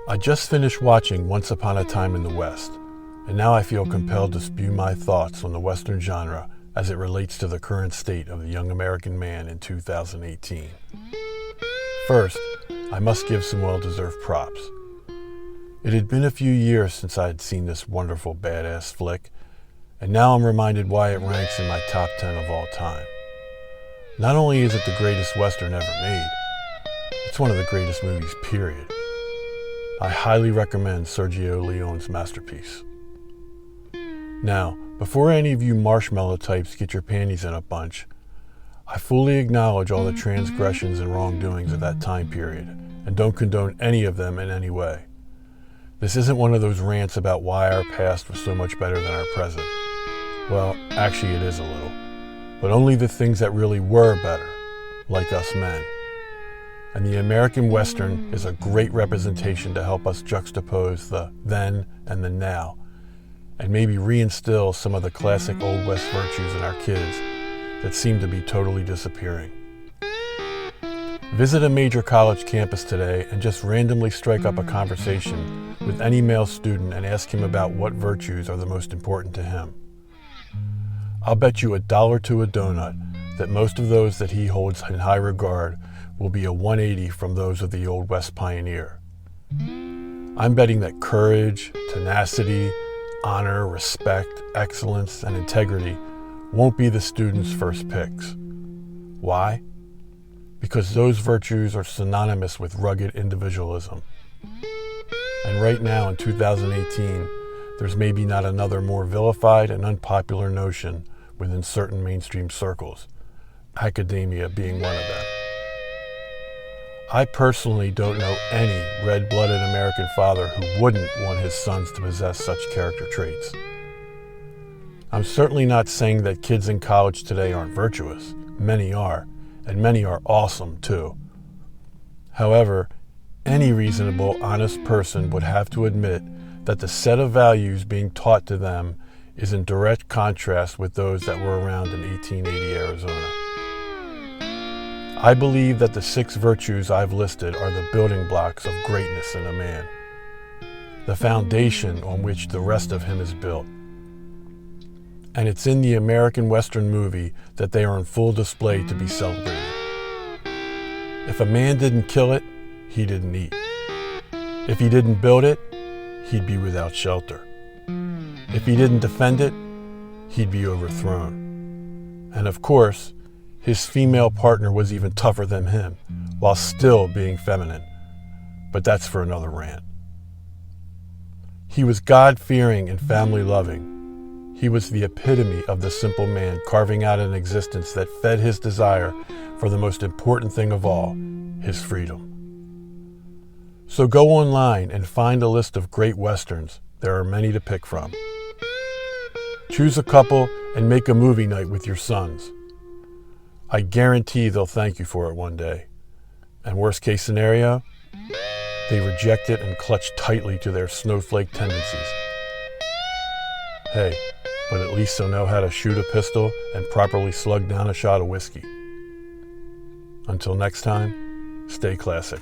I just finished watching Once Upon a Time in the West, and now I feel compelled to spew my thoughts on the Western genre as it relates to the current state of the young American man in 2018. First, I must give some well-deserved props. It had been a few years since I had seen this wonderful badass flick, and now I'm reminded why it ranks in my top 10 of all time. Not only is it the greatest Western ever made, it's one of the greatest movies, period. I highly recommend Sergio Leone's masterpiece. Now, before any of you marshmallow types get your panties in a bunch, I fully acknowledge all the transgressions and wrongdoings of that time period, and don't condone any of them in any way. This isn't one of those rants about why our past was so much better than our present. Well, actually it is a little, but only the things that really were better, like us men. And the American Western is a great representation to help us juxtapose the then and the now, and maybe reinstill some of the classic Old West virtues in our kids that seem to be totally disappearing. Visit a major college campus today and just randomly strike up a conversation with any male student and ask him about what virtues are the most important to him. I'll bet you $1 to a donut that most of those that he holds in high regard will be a 180 from those of the Old West pioneer. I'm betting that courage, tenacity, honor, respect, excellence, and integrity won't be the students' first picks. Why? Because those virtues are synonymous with rugged individualism. And right now in 2018, there's maybe not another more vilified and unpopular notion within certain mainstream circles, academia being one of them. I personally don't know any red-blooded American father who wouldn't want his sons to possess such character traits. I'm certainly not saying that kids in college today aren't virtuous. Many are, and many are awesome too. However, any reasonable, honest person would have to admit that the set of values being taught to them is in direct contrast with those that were around in 1880 Arizona. I believe that the 6 virtues I've listed are the building blocks of greatness in a man, the foundation on which the rest of him is built. And it's in the American Western movie that they are on full display to be celebrated. If a man didn't kill it, he didn't eat. If he didn't build it, he'd be without shelter. If he didn't defend it, he'd be overthrown. And of course, his female partner was even tougher than him, while still being feminine. But that's for another rant. He was God-fearing and family-loving. He was the epitome of the simple man carving out an existence that fed his desire for the most important thing of all, his freedom. So go online and find a list of great Westerns. There are many to pick from. Choose a couple and make a movie night with your sons. I guarantee they'll thank you for it one day. And worst case scenario, they reject it and clutch tightly to their snowflake tendencies. Hey, but at least they'll know how to shoot a pistol and properly slug down a shot of whiskey. Until next time, stay classic.